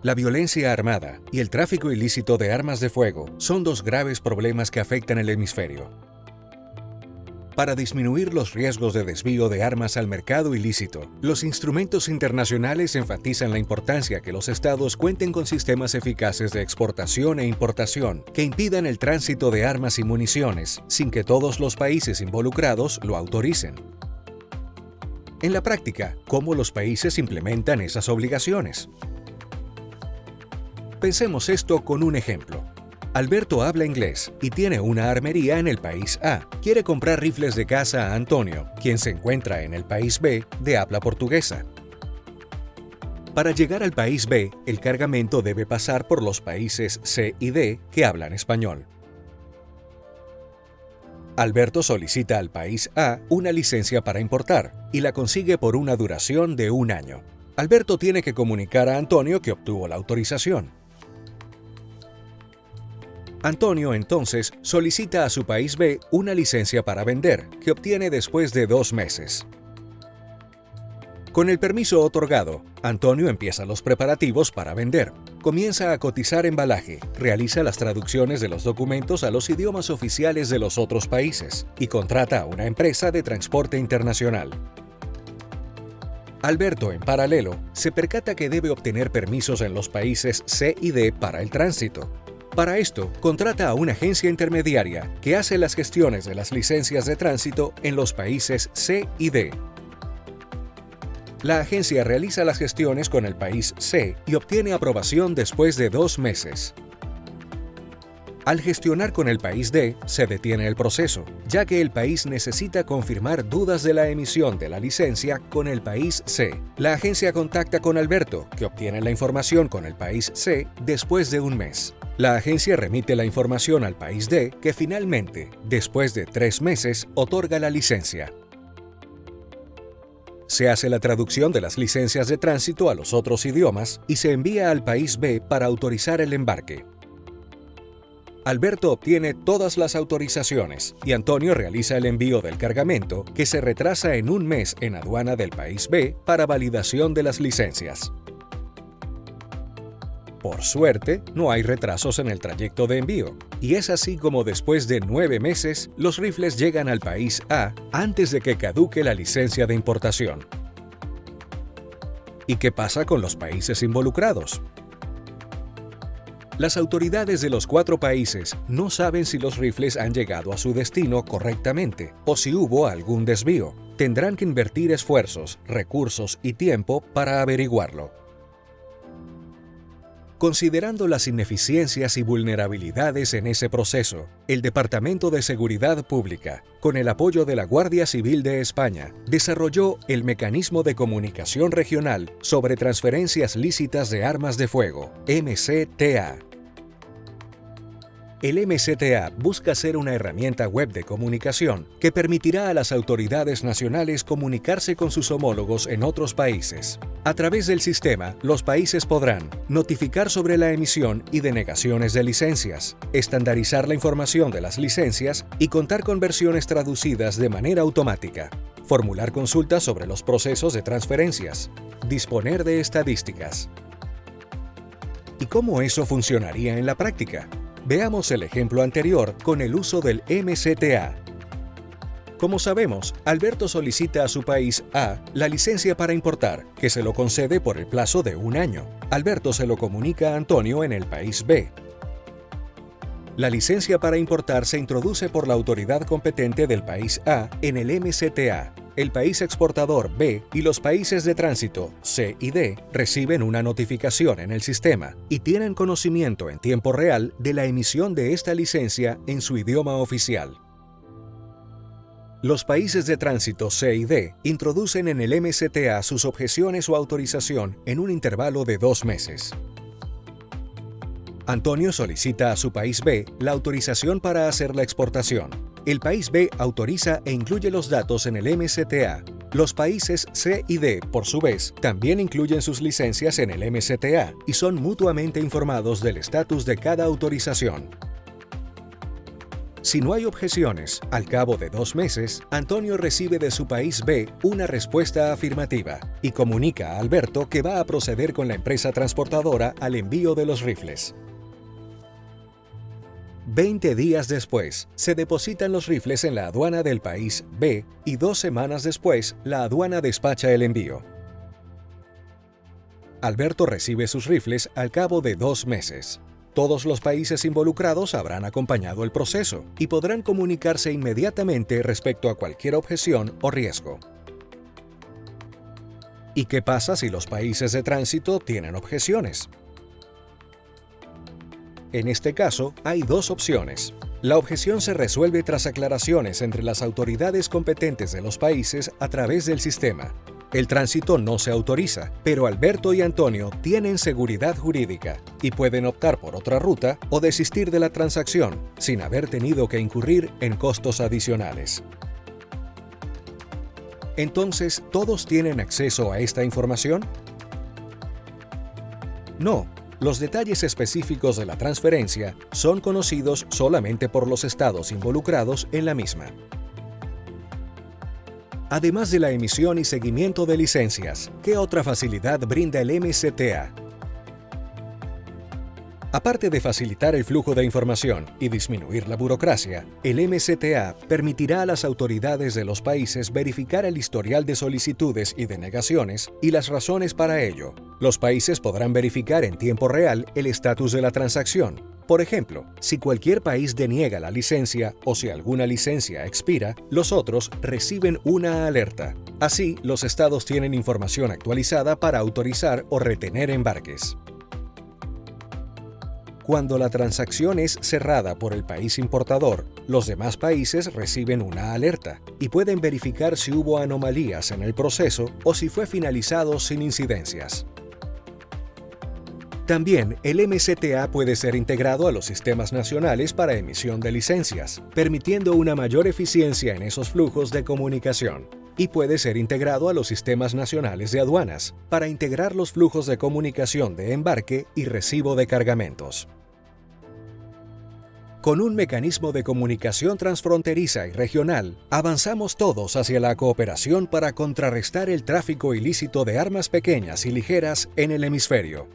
La violencia armada y el tráfico ilícito de armas de fuego son dos graves problemas que afectan el hemisferio. Para disminuir los riesgos de desvío de armas al mercado ilícito, los instrumentos internacionales enfatizan la importancia que los estados cuenten con sistemas eficaces de exportación e importación que impidan el tránsito de armas y municiones sin que todos los países involucrados lo autoricen. En la práctica, ¿cómo los países implementan esas obligaciones? Pensemos esto con un ejemplo. Alberto habla inglés y tiene una armería en el país A. Quiere comprar rifles de caza a Antonio, quien se encuentra en el país B de habla portuguesa. Para llegar al país B, el cargamento debe pasar por los países C y D que hablan español. Alberto solicita al país A una licencia para importar y la consigue por una duración de 1 año. Alberto tiene que comunicar a Antonio que obtuvo la autorización. Antonio entonces solicita a su país B una licencia para vender, que obtiene después de 2 meses. Con el permiso otorgado, Antonio empieza los preparativos para vender. Comienza a cotizar embalaje, realiza las traducciones de los documentos a los idiomas oficiales de los otros países y contrata a una empresa de transporte internacional. Alberto, en paralelo, se percata que debe obtener permisos en los países C y D para el tránsito. Para esto, contrata a una agencia intermediaria que hace las gestiones de las licencias de tránsito en los países C y D. La agencia realiza las gestiones con el país C y obtiene aprobación después de 2 meses. Al gestionar con el país D, se detiene el proceso, ya que el país necesita confirmar dudas de la emisión de la licencia con el país C. La agencia contacta con Alberto, que obtiene la información con el país C después de 1 mes. La agencia remite la información al país D, que finalmente, después de 3 meses, otorga la licencia. Se hace la traducción de las licencias de tránsito a los otros idiomas y se envía al país B para autorizar el embarque. Alberto obtiene todas las autorizaciones y Antonio realiza el envío del cargamento, que se retrasa en 1 mes en aduana del país B para validación de las licencias. Por suerte, no hay retrasos en el trayecto de envío, y es así como después de 9 meses, los rifles llegan al país A antes de que caduque la licencia de importación. ¿Y qué pasa con los países involucrados? Las autoridades de los 4 países no saben si los rifles han llegado a su destino correctamente o si hubo algún desvío. Tendrán que invertir esfuerzos, recursos y tiempo para averiguarlo. Considerando las ineficiencias y vulnerabilidades en ese proceso, el Departamento de Seguridad Pública, con el apoyo de la Guardia Civil de España, desarrolló el Mecanismo de Comunicación Regional sobre Transferencias Lícitas de Armas de Fuego, MCTA. El MCTA busca ser una herramienta web de comunicación que permitirá a las autoridades nacionales comunicarse con sus homólogos en otros países. A través del sistema, los países podrán notificar sobre la emisión y denegaciones de licencias, estandarizar la información de las licencias y contar con versiones traducidas de manera automática, formular consultas sobre los procesos de transferencias, disponer de estadísticas. ¿Y cómo eso funcionaría en la práctica? Veamos el ejemplo anterior con el uso del MCTA. Como sabemos, Alberto solicita a su país A la licencia para importar, que se lo concede por el plazo de 1 año. Alberto se lo comunica a Antonio en el país B. La licencia para importar se introduce por la autoridad competente del país A en el MCTA. El país exportador B y los países de tránsito C y D reciben una notificación en el sistema y tienen conocimiento en tiempo real de la emisión de esta licencia en su idioma oficial. Los países de tránsito C y D introducen en el MCTA sus objeciones o autorización en un intervalo de 2 meses. Antonio solicita a su país B la autorización para hacer la exportación. El país B autoriza e incluye los datos en el MCTA. Los países C y D, por su vez, también incluyen sus licencias en el MCTA y son mutuamente informados del estatus de cada autorización. Si no hay objeciones, al cabo de 2 meses, Antonio recibe de su país B una respuesta afirmativa y comunica a Alberto que va a proceder con la empresa transportadora al envío de los rifles. 20 días después, se depositan los rifles en la aduana del país B y 2 semanas después, la aduana despacha el envío. Alberto recibe sus rifles al cabo de 2 meses. Todos los países involucrados habrán acompañado el proceso y podrán comunicarse inmediatamente respecto a cualquier objeción o riesgo. ¿Y qué pasa si los países de tránsito tienen objeciones? En este caso, hay 2 opciones. La objeción se resuelve tras aclaraciones entre las autoridades competentes de los países a través del sistema. El tránsito no se autoriza, pero Alberto y Antonio tienen seguridad jurídica y pueden optar por otra ruta o desistir de la transacción sin haber tenido que incurrir en costos adicionales. Entonces, ¿todos tienen acceso a esta información? No. Los detalles específicos de la transferencia son conocidos solamente por los estados involucrados en la misma. Además de la emisión y seguimiento de licencias, ¿qué otra facilidad brinda el MCTA? Aparte de facilitar el flujo de información y disminuir la burocracia, el MCTA permitirá a las autoridades de los países verificar el historial de solicitudes y denegaciones y las razones para ello. Los países podrán verificar en tiempo real el estatus de la transacción. Por ejemplo, si cualquier país deniega la licencia o si alguna licencia expira, los otros reciben una alerta. Así, los estados tienen información actualizada para autorizar o retener embarques. Cuando la transacción es cerrada por el país importador, los demás países reciben una alerta y pueden verificar si hubo anomalías en el proceso o si fue finalizado sin incidencias. También, el MCTA puede ser integrado a los sistemas nacionales para emisión de licencias, permitiendo una mayor eficiencia en esos flujos de comunicación. Y puede ser integrado a los sistemas nacionales de aduanas, para integrar los flujos de comunicación de embarque y recibo de cargamentos. Con un mecanismo de comunicación transfronteriza y regional, avanzamos todos hacia la cooperación para contrarrestar el tráfico ilícito de armas pequeñas y ligeras en el hemisferio.